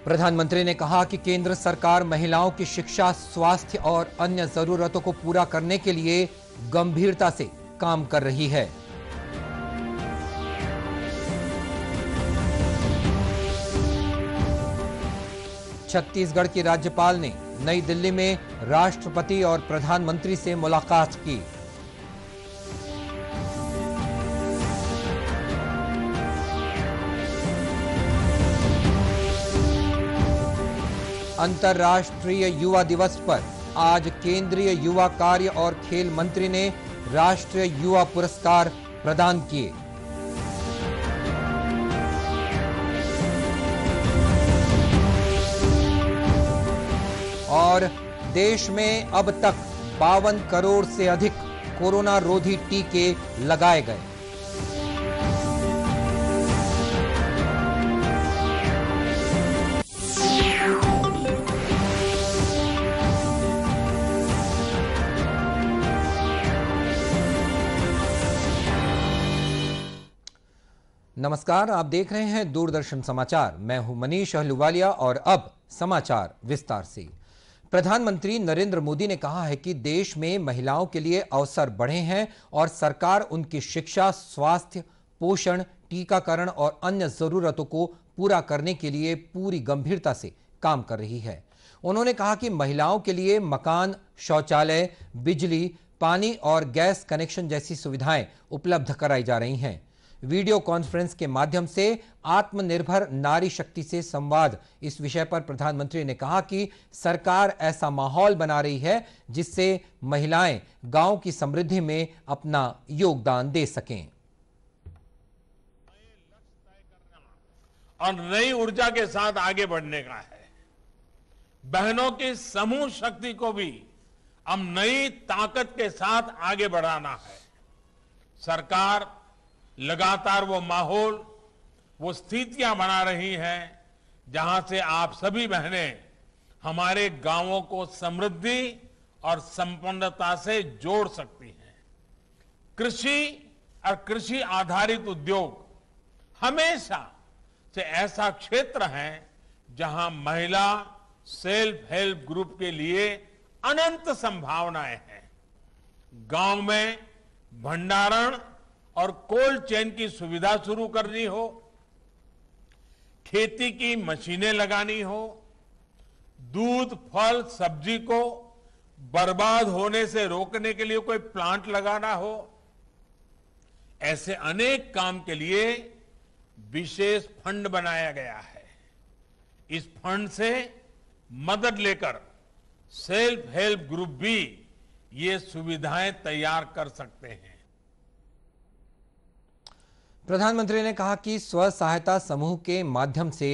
प्रधानमंत्री ने कहा कि केंद्र सरकार महिलाओं की शिक्षा, स्वास्थ्य और अन्य जरूरतों को पूरा करने के लिए गंभीरता से काम कर रही है। छत्तीसगढ़ की राज्यपाल ने नई दिल्ली में राष्ट्रपति और प्रधानमंत्री से मुलाकात की। अंतर्राष्ट्रीय युवा दिवस पर आज केंद्रीय युवा कार्य और खेल मंत्री ने राष्ट्रीय युवा पुरस्कार प्रदान किए। और देश में अब तक 52 करोड़ से अधिक कोरोना रोधी टीके लगाए गए। नमस्कार, आप देख रहे हैं दूरदर्शन समाचार। मैं हूं मनीष अहलूवालिया और अब समाचार विस्तार से। प्रधानमंत्री नरेंद्र मोदी ने कहा है कि देश में महिलाओं के लिए अवसर बढ़े हैं और सरकार उनकी शिक्षा, स्वास्थ्य, पोषण, टीकाकरण और अन्य जरूरतों को पूरा करने के लिए पूरी गंभीरता से काम कर रही है। उन्होंने कहा कि महिलाओं के लिए मकान, शौचालय, बिजली, पानी और गैस कनेक्शन जैसी सुविधाएं उपलब्ध कराई जा रही हैं। वीडियो कॉन्फ्रेंस के माध्यम से आत्मनिर्भर नारी शक्ति से संवाद इस विषय पर प्रधानमंत्री ने कहा कि सरकार ऐसा माहौल बना रही है जिससे महिलाएं गांव की समृद्धि में अपना योगदान दे सकें। और नई ऊर्जा के साथ आगे बढ़ने का है। बहनों की समूह शक्ति को भी हम नई ताकत के साथ आगे बढ़ाना है। सरकार लगातार वो माहौल, वो स्थितियां बना रही हैं जहां से आप सभी बहनें हमारे गांवों को समृद्धि और संपन्नता से जोड़ सकती हैं। कृषि और कृषि आधारित उद्योग हमेशा से ऐसा क्षेत्र है जहां महिला सेल्फ हेल्प ग्रुप के लिए अनंत संभावनाएं हैं। गांव में भंडारण और कोल्ड चेन की सुविधा शुरू करनी हो, खेती की मशीनें लगानी हो, दूध, फल, सब्जी को बर्बाद होने से रोकने के लिए कोई प्लांट लगाना हो, ऐसे अनेक काम के लिए विशेष फंड बनाया गया है। इस फंड से मदद लेकर सेल्फ हेल्प ग्रुप भी ये सुविधाएं तैयार कर सकते हैं। प्रधानमंत्री ने कहा कि स्व सहायता समूह के माध्यम से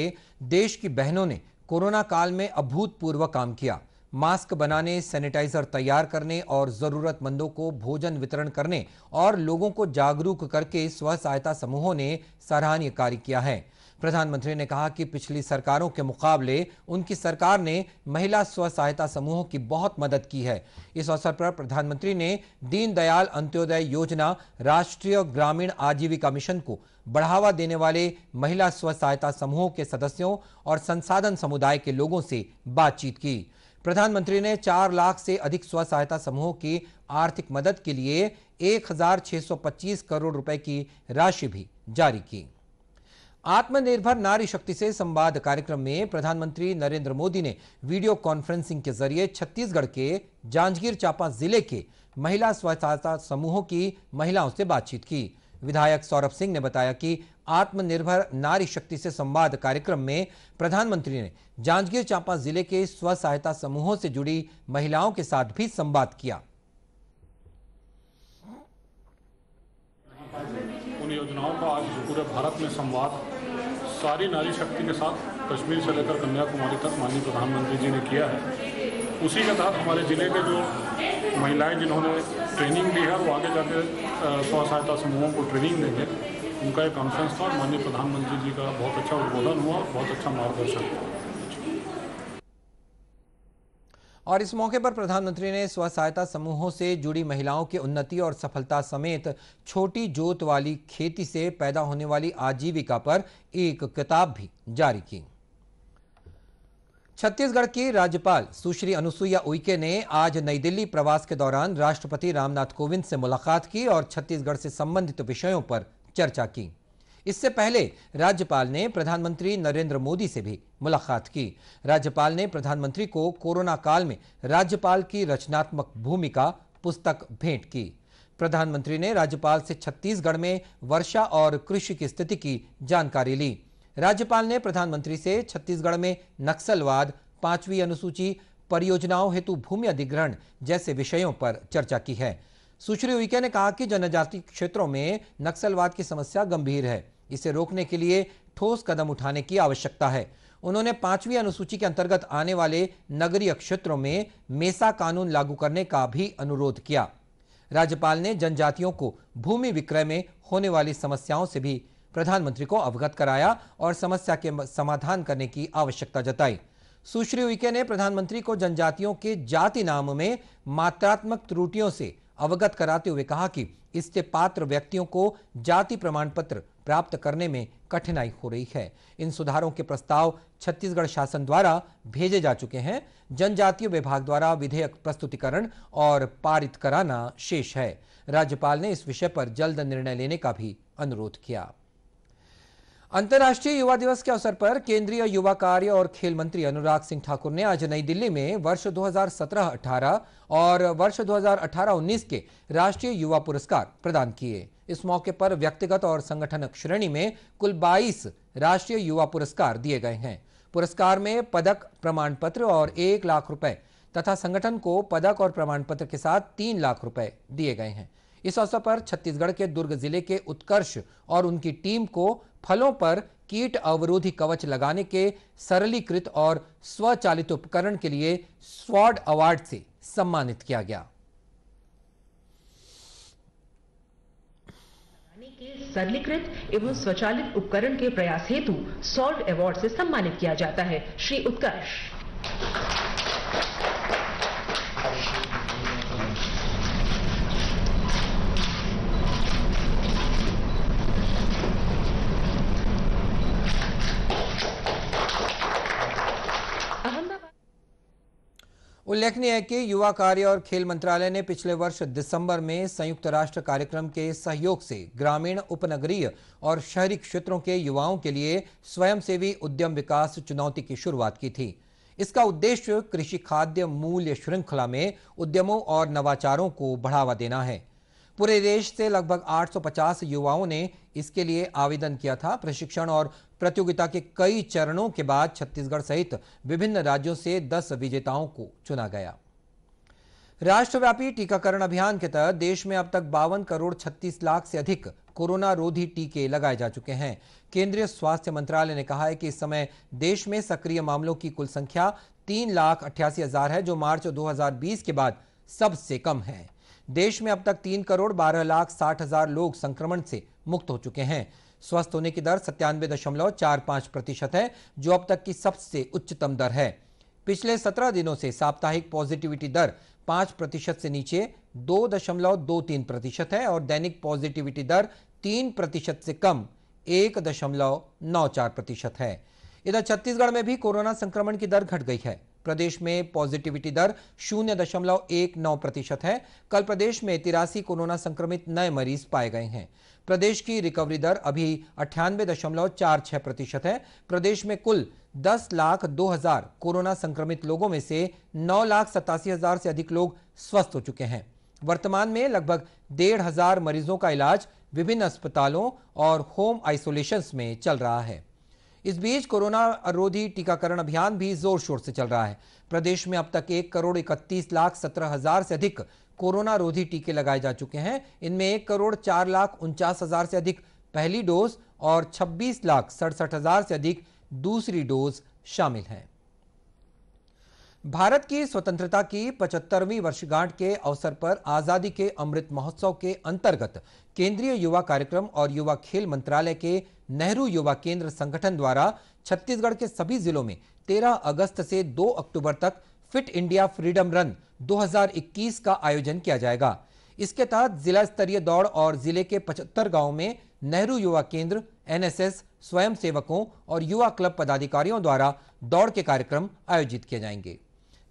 देश की बहनों ने कोरोना काल में अभूतपूर्व काम किया। मास्क बनाने, सैनिटाइजर तैयार करने और जरूरतमंदों को भोजन वितरण करने और लोगों को जागरूक करके स्व सहायता समूहों ने सराहनीय कार्य किया है। प्रधानमंत्री ने कहा कि पिछली सरकारों के मुकाबले उनकी सरकार ने महिला स्व सहायता समूहों की बहुत मदद की है। इस अवसर पर प्रधानमंत्री ने दीनदयाल अंत्योदय योजना, राष्ट्रीय ग्रामीण आजीविका मिशन को बढ़ावा देने वाले महिला स्व सहायता समूहों के सदस्यों और संसाधन समुदाय के लोगों से बातचीत की। प्रधानमंत्री ने 4 लाख से अधिक स्व सहायता समूहों की आर्थिक मदद के लिए 1625 करोड़ रुपए की राशि भी जारी की। आत्मनिर्भर नारी शक्ति से संवाद कार्यक्रम में प्रधानमंत्री नरेंद्र मोदी ने वीडियो कॉन्फ्रेंसिंग के जरिए छत्तीसगढ़ के जांजगीर चांपा जिले के महिला स्व सहायता समूहों की महिलाओं से बातचीत की। विधायक सौरभ सिंह ने बताया कि आत्मनिर्भर नारी शक्ति से संवाद कार्यक्रम में प्रधानमंत्री ने जांजगीर चांपा जिले के स्व सहायता समूहों से जुड़ी महिलाओं के साथ भी संवाद किया। उन योजनाओं का आज पूरे भारत में संवाद सारी नारी शक्ति के साथ कश्मीर से लेकर कन्याकुमारी तक माननीय प्रधानमंत्री जी ने किया है। उसी के तहत हमारे जिले के जो महिलाएं जिन्होंने ट्रेनिंग ली है वो आगे जाकर स्व सहायता समूहों को ट्रेनिंग देंगे, उनका एक कॉन्फ्रेंस था। माननीय प्रधानमंत्री जी का बहुत अच्छा उद्बोधन हुआ, बहुत अच्छा मार्गदर्शन हुआ। और इस मौके पर प्रधानमंत्री ने स्व सहायता समूहों से जुड़ी महिलाओं की उन्नति और सफलता समेत छोटी जोत वाली खेती से पैदा होने वाली आजीविका पर एक किताब भी जारी की। छत्तीसगढ़ की राज्यपाल सुश्री अनुसुईया उइके ने आज नई दिल्ली प्रवास के दौरान राष्ट्रपति रामनाथ कोविंद से मुलाकात की और छत्तीसगढ़ से संबंधित विषयों पर चर्चा की। इससे पहले राज्यपाल ने प्रधानमंत्री नरेंद्र मोदी से भी मुलाकात की। राज्यपाल ने प्रधानमंत्री को कोरोना काल में राज्यपाल की रचनात्मक भूमिका पुस्तक भेंट की। प्रधानमंत्री ने राज्यपाल से छत्तीसगढ़ में वर्षा और कृषि की स्थिति की जानकारी ली। राज्यपाल ने प्रधानमंत्री से छत्तीसगढ़ में नक्सलवाद, 5वीं अनुसूची, परियोजनाओं हेतु भूमि अधिग्रहण जैसे विषयों पर चर्चा की है। सुश्री उइके ने कहा कि जनजातीय क्षेत्रों में नक्सलवाद की समस्या गंभीर है। इसे रोकने के लिए ठोस कदम उठाने की आवश्यकता है। उन्होंने 5वीं अनुसूची के अंतर्गत आने वाले नगरीय क्षेत्रों में मेसा कानून लागू करने का भी अनुरोध किया। राज्यपाल ने जनजातियों को भूमि विक्रय में होने वाली समस्याओं से भी प्रधानमंत्री को अवगत कराया और समस्या के समाधान करने की आवश्यकता जताई। सुश्री उइके ने प्रधानमंत्री को जनजातियों के जाति नाम में मात्रात्मक त्रुटियों से अवगत कराते हुए कहा कि इससे पात्र व्यक्तियों को जाति प्रमाण पत्र प्राप्त करने में कठिनाई हो रही है। इन सुधारों के प्रस्ताव छत्तीसगढ़ शासन द्वारा भेजे जा चुके हैं। जनजातीय विभाग द्वारा विधेयक प्रस्तुतिकरण और पारित कराना शेष है। राज्यपाल ने इस विषय पर जल्द निर्णय लेने का भी अनुरोध किया। अंतर्राष्ट्रीय युवा दिवस के अवसर पर केंद्रीय युवा कार्य और खेल मंत्री अनुराग सिंह ठाकुर ने आज नई दिल्ली में वर्ष 2017-18 और वर्ष 2018-19 के राष्ट्रीय युवा पुरस्कार प्रदान किए। इस मौके पर व्यक्तिगत और संगठनक श्रेणी में कुल 22 राष्ट्रीय युवा पुरस्कार दिए गए हैं। पुरस्कार में पदक, प्रमाण पत्र और 1 लाख रुपए तथा संगठन को पदक और प्रमाण पत्र के साथ 3 लाख रुपए दिए गए हैं। इस अवसर पर छत्तीसगढ़ के दुर्ग जिले के उत्कर्ष और उनकी टीम को फलों पर कीट अवरोधी कवच लगाने के सरलीकृत और स्वचालित उपकरण के लिए स्वॉर्ड अवार्ड से सम्मानित किया गया। सरलीकृत एवं स्वचालित उपकरण के प्रयास हेतु सॉल्ट अवार्ड से सम्मानित किया जाता है। श्री उत्कर्ष। उल्लेखनीय है कि युवा कार्य और खेल मंत्रालय ने पिछले वर्ष दिसंबर में संयुक्त राष्ट्र कार्यक्रम के सहयोग से ग्रामीण, उपनगरीय और शहरी क्षेत्रों के युवाओं के लिए स्वयंसेवी उद्यम विकास चुनौती की शुरुआत की थी। इसका उद्देश्य कृषि खाद्य मूल्य श्रृंखला में उद्यमों और नवाचारों को बढ़ावा देना है। पूरे देश से लगभग 850 युवाओं ने इसके लिए आवेदन किया था। प्रशिक्षण और प्रतियोगिता के कई चरणों के बाद छत्तीसगढ़ सहित विभिन्न राज्यों से 10 विजेताओं को चुना गया। राष्ट्रव्यापी टीकाकरण अभियान के तहत देश में अब तक 52 करोड़ 36 लाख से अधिक कोरोना रोधी टीके लगाए जा चुके हैं। केंद्रीय स्वास्थ्य मंत्रालय ने कहा है कि इस समय देश में सक्रिय मामलों की कुल संख्या 3,88,000 है, जो मार्च 2020 के बाद सबसे कम है। देश में अब तक 3 करोड़ 12,60,000 लोग संक्रमण से मुक्त हो चुके हैं। स्वस्थ होने की दर 97.45% है, जो अब तक की सबसे उच्चतम दर है। पिछले 17 दिनों से साप्ताहिक पॉजिटिविटी दर 5% से नीचे 2.23% है और दैनिक पॉजिटिविटी दर 3% से कम 1.94% है। इधर छत्तीसगढ़ में भी कोरोना संक्रमण की दर घट गई है। प्रदेश में पॉजिटिविटी दर 0.19% है। कल प्रदेश में 83 कोरोना संक्रमित नए मरीज पाए गए हैं। प्रदेश की रिकवरी दर अभी 98.46% है। प्रदेश में कुल 10,02,000 कोरोना संक्रमित लोगों में से 9,87,000 से अधिक लोग स्वस्थ हो चुके हैं। वर्तमान में लगभग 1,500 मरीजों का इलाज विभिन्न अस्पतालों और होम आइसोलेशन में चल रहा है। इस बीच कोरोना रोधी टीकाकरण अभियान भी जोर शोर से चल रहा है। प्रदेश में अब तक 1,31,17,000 से अधिक कोरोना रोधी टीके लगाए जा चुके हैं। इनमें 1,04,49,000 से अधिक पहली डोज और 26,67,000 से अधिक दूसरी डोज शामिल हैं। भारत की स्वतंत्रता की 75वीं वर्षगांठ के अवसर पर आजादी के अमृत महोत्सव के अंतर्गत केंद्रीय युवा कार्यक्रम और युवा खेल मंत्रालय के नेहरू युवा केंद्र संगठन द्वारा छत्तीसगढ़ के सभी जिलों में 13 अगस्त से 2 अक्टूबर तक फिट इंडिया फ्रीडम रन 2021 का आयोजन किया जाएगा। इसके तहत जिला स्तरीय दौड़ और जिले के 75 गांवों में नेहरू युवा केंद्र, एनएसएस, स्वयं सेवकों और युवा क्लब पदाधिकारियों द्वारा दौड़ के कार्यक्रम आयोजित किए जाएंगे।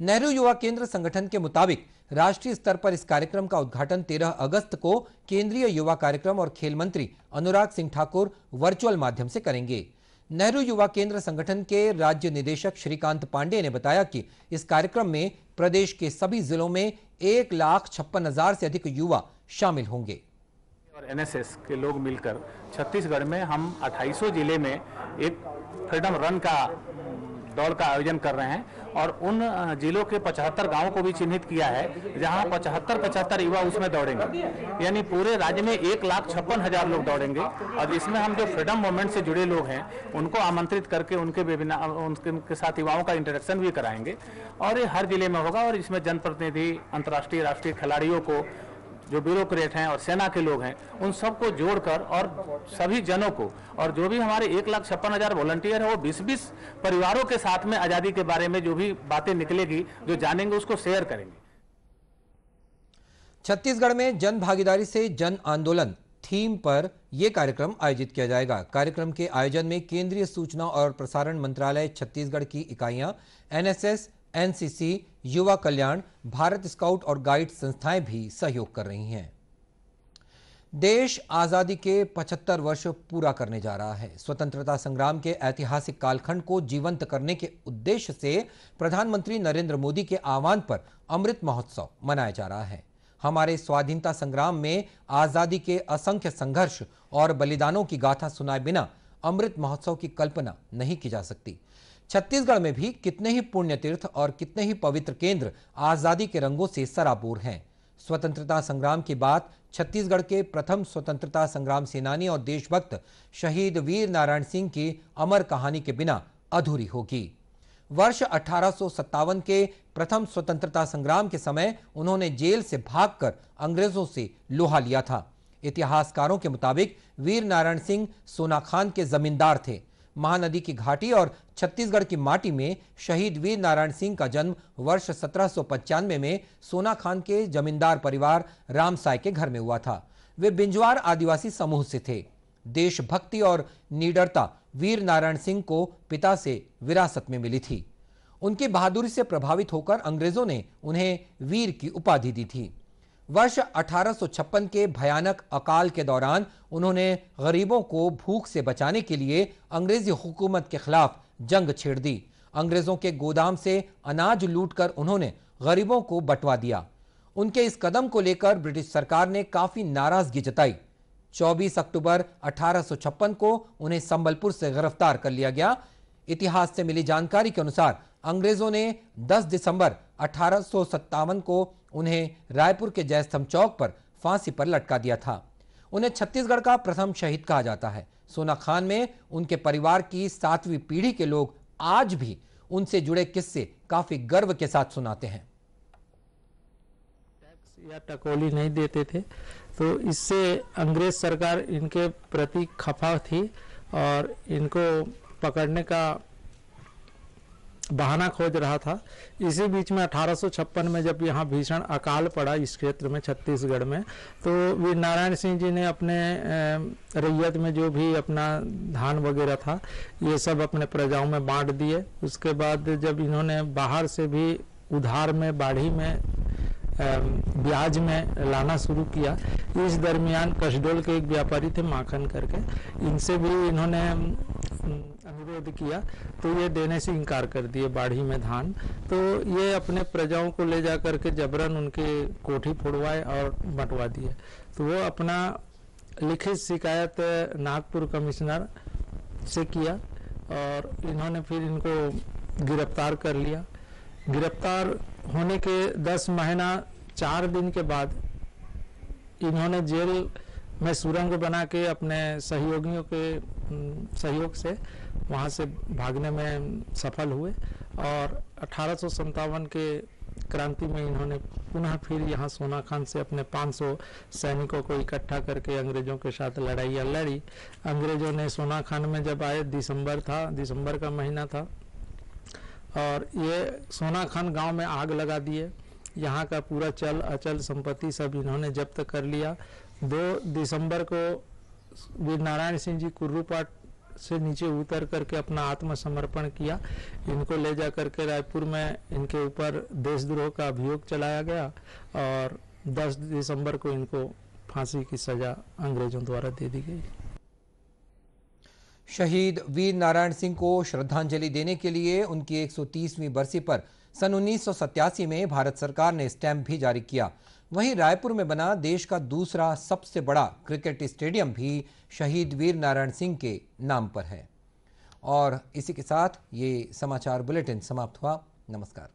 नेहरू युवा केंद्र संगठन के मुताबिक राष्ट्रीय स्तर पर इस कार्यक्रम का उद्घाटन 13 अगस्त को केंद्रीय युवा कार्यक्रम और खेल मंत्री अनुराग सिंह ठाकुर वर्चुअल माध्यम से करेंगे। नेहरू युवा केंद्र संगठन के राज्य निदेशक श्रीकांत पांडे ने बताया कि इस कार्यक्रम में प्रदेश के सभी जिलों में 1,56,000 से अधिक युवा शामिल होंगे। और एनएसएस के लोग मिलकर छत्तीसगढ़ में हम 2800 जिले में एक फ्रीडम रन का दौड़ का आयोजन कर रहे हैं और उन जिलों के 75 गांवों को भी चिन्हित किया है जहां 75 युवा उसमें दौड़ेंगे। यानी पूरे राज्य में 1,56,000 लोग दौड़ेंगे और इसमें हम जो फ्रीडम मूवमेंट से जुड़े लोग हैं उनको आमंत्रित करके उनके साथ युवाओं का इंटरेक्शन भी कराएंगे और ये हर जिले में होगा। और इसमें जनप्रतिनिधि, अंतर्राष्ट्रीय राष्ट्रीय खिलाड़ियों को, जो ब्यूरोक्रेट हैं और सेना के लोग हैं, उन सबको जोड़कर और सभी जनों को, और जो भी हमारे 1,56,000 वॉलंटियर है वो 20-20 परिवारों के साथ में आज़ादी के बारे में जो भी बातें निकलेगी, जो जानेंगे, उसको शेयर करेंगे। छत्तीसगढ़ में जन भागीदारी से जन आंदोलन थीम पर यह कार्यक्रम आयोजित किया जाएगा। कार्यक्रम के आयोजन में केंद्रीय सूचना और प्रसारण मंत्रालय छत्तीसगढ़ की इकाइयां, एनएसएस, एनसीसी, युवा कल्याण, भारत स्काउट और गाइड संस्थाएं भी सहयोग कर रही हैं। देश आजादी के 75 वर्ष पूरा करने जा रहा है। स्वतंत्रता संग्राम के ऐतिहासिक कालखंड को जीवंत करने के उद्देश्य से प्रधानमंत्री नरेंद्र मोदी के आह्वान पर अमृत महोत्सव मनाया जा रहा है। हमारे स्वाधीनता संग्राम में आजादी के असंख्य संघर्ष और बलिदानों की गाथा सुनाए बिना अमृत महोत्सव की कल्पना नहीं की जा सकती। छत्तीसगढ़ में भी कितने ही पुण्य तीर्थ और कितने ही पवित्र केंद्र आजादी के रंगों से सराबोर हैं। स्वतंत्रता संग्राम की बात छत्तीसगढ़ के प्रथम स्वतंत्रता संग्राम सेनानी और देशभक्त शहीद वीर नारायण सिंह की अमर कहानी के बिना अधूरी होगी। वर्ष 1857 के प्रथम स्वतंत्रता संग्राम के समय उन्होंने जेल से भागकर अंग्रेजों से लोहा लिया था। इतिहासकारों के मुताबिक वीर नारायण सिंह सोनाखान के जमींदार थे। महानदी की घाटी और छत्तीसगढ़ की माटी में शहीद वीर नारायण सिंह का जन्म वर्ष 1795 में सोनाखान के जमींदार परिवार रामसाय के घर में हुआ था। वे बिंजवार आदिवासी समूह से थे। देशभक्ति और निडरता वीर नारायण सिंह को पिता से विरासत में मिली थी। उनकी बहादुरी से प्रभावित होकर अंग्रेजों ने उन्हें वीर की उपाधि दी थी। वर्ष 1856 के भयानक अकाल के दौरान उन्होंने गरीबों को भूख से बचाने के लिए अंग्रेजी हुकूमत के खिलाफ जंग छेड़ दी। अंग्रेजों के गोदाम से अनाज लूटकर उन्होंने गरीबों को बंटवा दिया। उनके इस कदम को लेकर ब्रिटिश सरकार ने काफी नाराजगी जताई। 24 अक्टूबर 1856 को उन्हें संबलपुर से गिरफ्तार कर लिया गया। इतिहास से मिली जानकारी के अनुसार अंग्रेजों ने 10 दिसंबर 1857 को उन्हें रायपुर के जयस्तंभ चौक पर फांसी पर लटका दिया था। उन्हें छत्तीसगढ़ का प्रथम शहीद कहा जाता है। सोनाखान में उनके परिवार की 7वीं पीढ़ी के लोग आज भी उनसे जुड़े किस्से काफी गर्व के साथ सुनाते हैं। टैक्स या टकोली नहीं देते थे, तो इससे अंग्रेज सरकार इनके प्रति खफा थी और इनको पकड़ने का बहाना खोज रहा था। इसी बीच में 1856 में जब यहाँ भीषण अकाल पड़ा इस क्षेत्र में, छत्तीसगढ़ में, तो वीर नारायण सिंह जी ने अपने रैयत में जो भी अपना धान वगैरह था ये सब अपने प्रजाओं में बांट दिए। उसके बाद जब इन्होंने बाहर से भी उधार में, बाढ़ी में, ब्याज में लाना शुरू किया, इस दरमियान कसडोल के एक व्यापारी थे माखन करके, इनसे भी इन्होंने अनुरोध किया तो ये देने से इनकार कर दिए बाढ़ी में धान। तो ये अपने प्रजाओं को ले जा करके जबरन उनके कोठी फोड़वाए और बंटवा दिए। तो वो अपना लिखित शिकायत नागपुर कमिश्नर से किया और इन्होंने फिर इनको गिरफ्तार कर लिया। गिरफ्तार होने के 10 महीना 4 दिन के बाद इन्होंने जेल में सुरंग बना के अपने सहयोगियों के सहयोग से वहाँ से भागने में सफल हुए और 1857 के क्रांति में इन्होंने पुनः फिर यहाँ सोनाखान से अपने 500 सैनिकों को इकट्ठा करके अंग्रेजों के साथ लड़ाइयाँ लड़ी। अंग्रेजों ने सोनाखान में जब आए, दिसंबर का महीना था, और ये सोनाखान गांव में आग लगा दिए। यहाँ का पूरा चल अचल संपत्ति सब इन्होंने जब्त कर लिया। 2 दिसंबर को वीर नारायण सिंह जी कुर्रूपाट से नीचे उतर करके अपना आत्मसमर्पण किया। इनको ले जा करके रायपुर में इनके ऊपर देशद्रोह का अभियोग चलाया गया और 10 दिसंबर को इनको फांसी की सजा अंग्रेजों द्वारा दे दी गई। शहीद वीर नारायण सिंह को श्रद्धांजलि देने के लिए उनकी 130वीं बरसी पर सन 1987 में भारत सरकार ने स्टैंप भी जारी किया। वहीं रायपुर में बना देश का दूसरा सबसे बड़ा क्रिकेट स्टेडियम भी शहीद वीर नारायण सिंह के नाम पर है। और इसी के साथ ये समाचार बुलेटिन समाप्त हुआ। नमस्कार।